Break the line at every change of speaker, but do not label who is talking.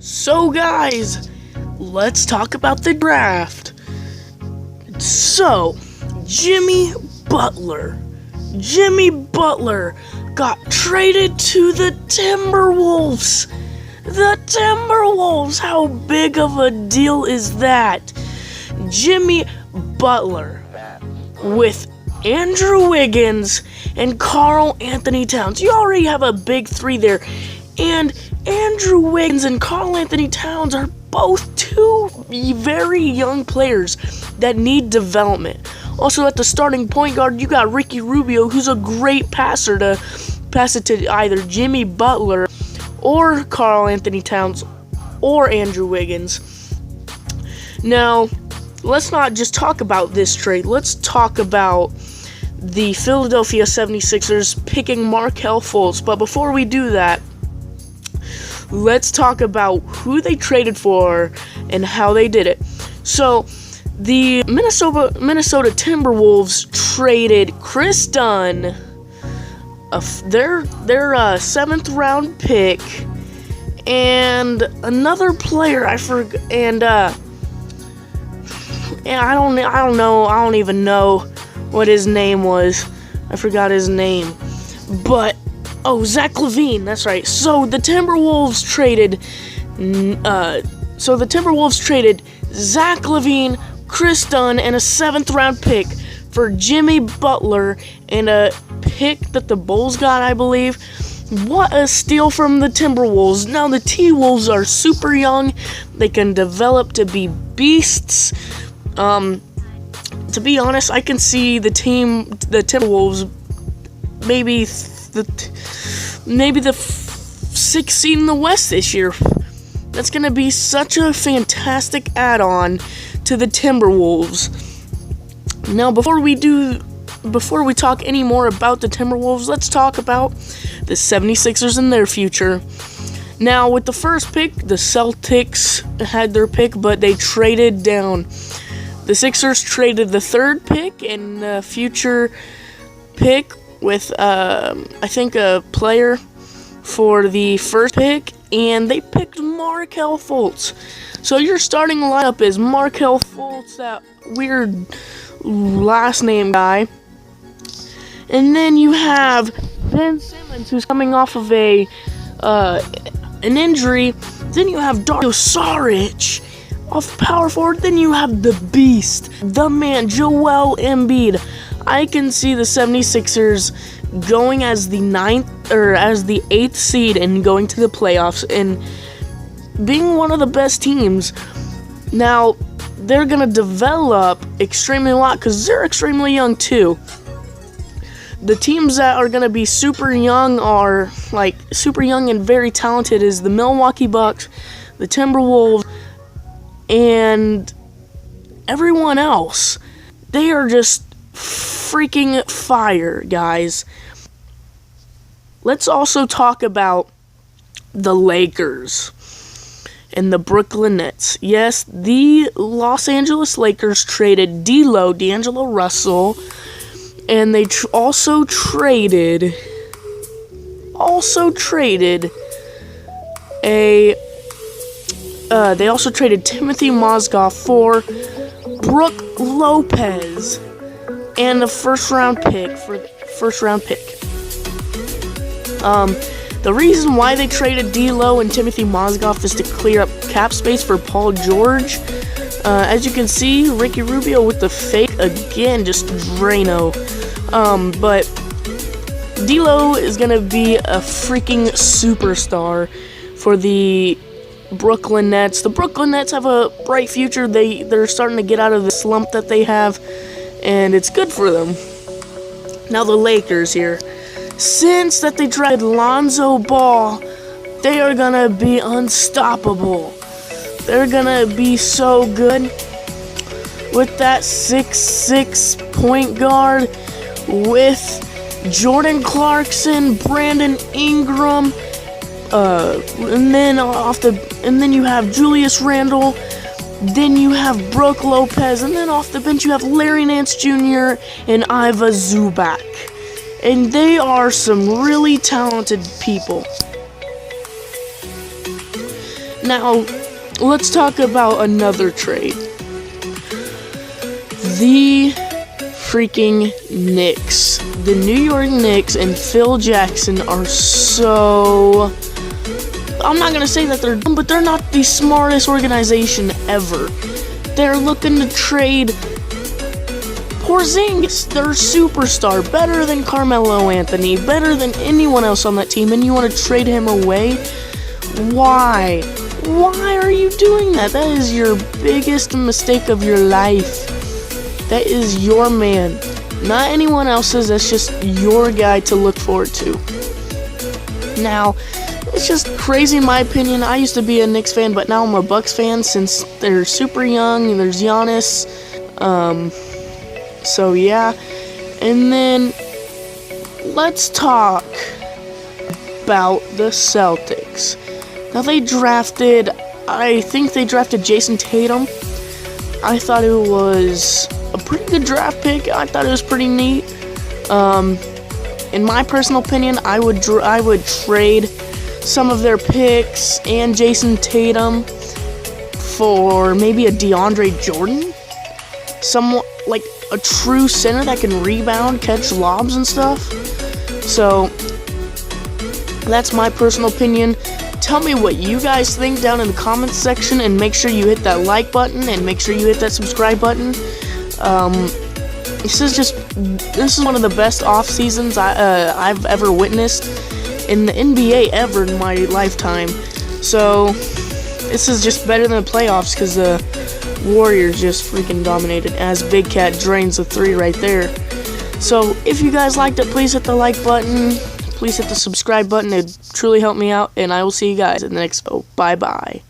So guys, let's talk about the draft. So, Jimmy Butler got traded to the Timberwolves. The Timberwolves, how big of a deal is that? Jimmy Butler with Andrew Wiggins and Karl Anthony Towns. You already have a big three there. And Andrew Wiggins and Karl Anthony Towns are both two very young players that need development. Also at the starting point guard, you got Ricky Rubio, who's a great passer to pass it to either Jimmy Butler or Karl Anthony Towns or Andrew Wiggins. Now, let's not just talk about this trade. Let's talk about the Philadelphia 76ers picking Markelle Fultz. But before we do that, let's talk about who they traded for and how they did it. So, the Minnesota Timberwolves traded Chris Dunn, their 7th round pick, and another player I forgot, and I don't even know what his name was. I forgot his name, but Zach LaVine. That's right. So the Timberwolves traded Zach LaVine, Chris Dunn, and a 7th round pick for Jimmy Butler and a pick that the Bulls got, I believe. What a steal from the Timberwolves. Now the T-Wolves are super young. They can develop to be beasts. To be honest, I can see the Timberwolves, maybe the 6th seed in the West this year. That's going to be such a fantastic add-on to the Timberwolves. Now, before we talk any more about the Timberwolves, let's talk about the 76ers and their future. Now, with the first pick, the Celtics had their pick, but they traded down. The Sixers traded the 3rd pick and a future pick with, I think, a player for the 1st pick, and they picked Markelle Fultz. So your starting lineup is Markelle Fultz, that weird last name guy, and then you have Ben Simmons, who's coming off of an injury. Then you have Dario Saric off power forward. Then you have the beast, the man, Joel Embiid. I can see the 76ers going as the 8th seed and going to the playoffs and being one of the best teams. Now, they're going to develop extremely a lot because they're extremely young too. The teams that are going to be super young and very talented is the Milwaukee Bucks, the Timberwolves, and everyone else. They are just freaking fire, guys. Let's also talk about the Lakers and the Brooklyn Nets. Yes, the Los Angeles Lakers traded D'Angelo Russell, and they also traded Timothy Mozgov for Brook Lopez and the first round pick. The reason why they traded D'Lo and Timothy Mozgov is to clear up cap space for Paul George. As you can see, Ricky Rubio with the fake again, just Drano. But D'Lo is gonna be a freaking superstar for the Brooklyn Nets. The Brooklyn Nets have a bright future. They're starting to get out of the slump that they have, and it's good for them. Now the Lakers here. Since that they drafted Lonzo Ball, they are gonna be unstoppable. They're gonna be so good with that 6'6" point guard with Jordan Clarkson, Brandon Ingram, and then you have Julius Randle, then you have Brook Lopez, and then off the bench you have Larry Nance Jr. and Iva Zubac. And they are some really talented people. Now, let's talk about another trade. The freaking Knicks. The New York Knicks and Phil Jackson are so... I'm not going to say that they're dumb, but they're not the smartest organization ever. They're looking to trade Porzingis, their superstar, better than Carmelo Anthony, better than anyone else on that team, and you want to trade him away? Why? Why are you doing that? That is your biggest mistake of your life. That is your man, not anyone else's. That's just your guy to look forward to. Now, it's just crazy in my opinion. I used to be a Knicks fan, but now I'm a Bucks fan since they're super young and there's Giannis. So yeah. And then let's talk about the Celtics. Now I think they drafted Jason Tatum. I thought it was a pretty good draft pick. I thought it was pretty neat. In my personal opinion, I would trade some of their picks and Jason Tatum for maybe a DeAndre Jordan, someone like a true center that can rebound, catch lobs and stuff. So that's my personal opinion. Tell me what you guys think down in the comments section, and make sure you hit that like button and make sure you hit that subscribe button. This is one of the best off seasons I've ever witnessed in the NBA ever in my lifetime. So this is just better than the playoffs because the Warriors just freaking dominated as Big Cat drains the 3 right there. So if you guys liked it, please hit the like button. Please hit the subscribe button. It truly helped me out, and I will see you guys in the next video. Bye bye.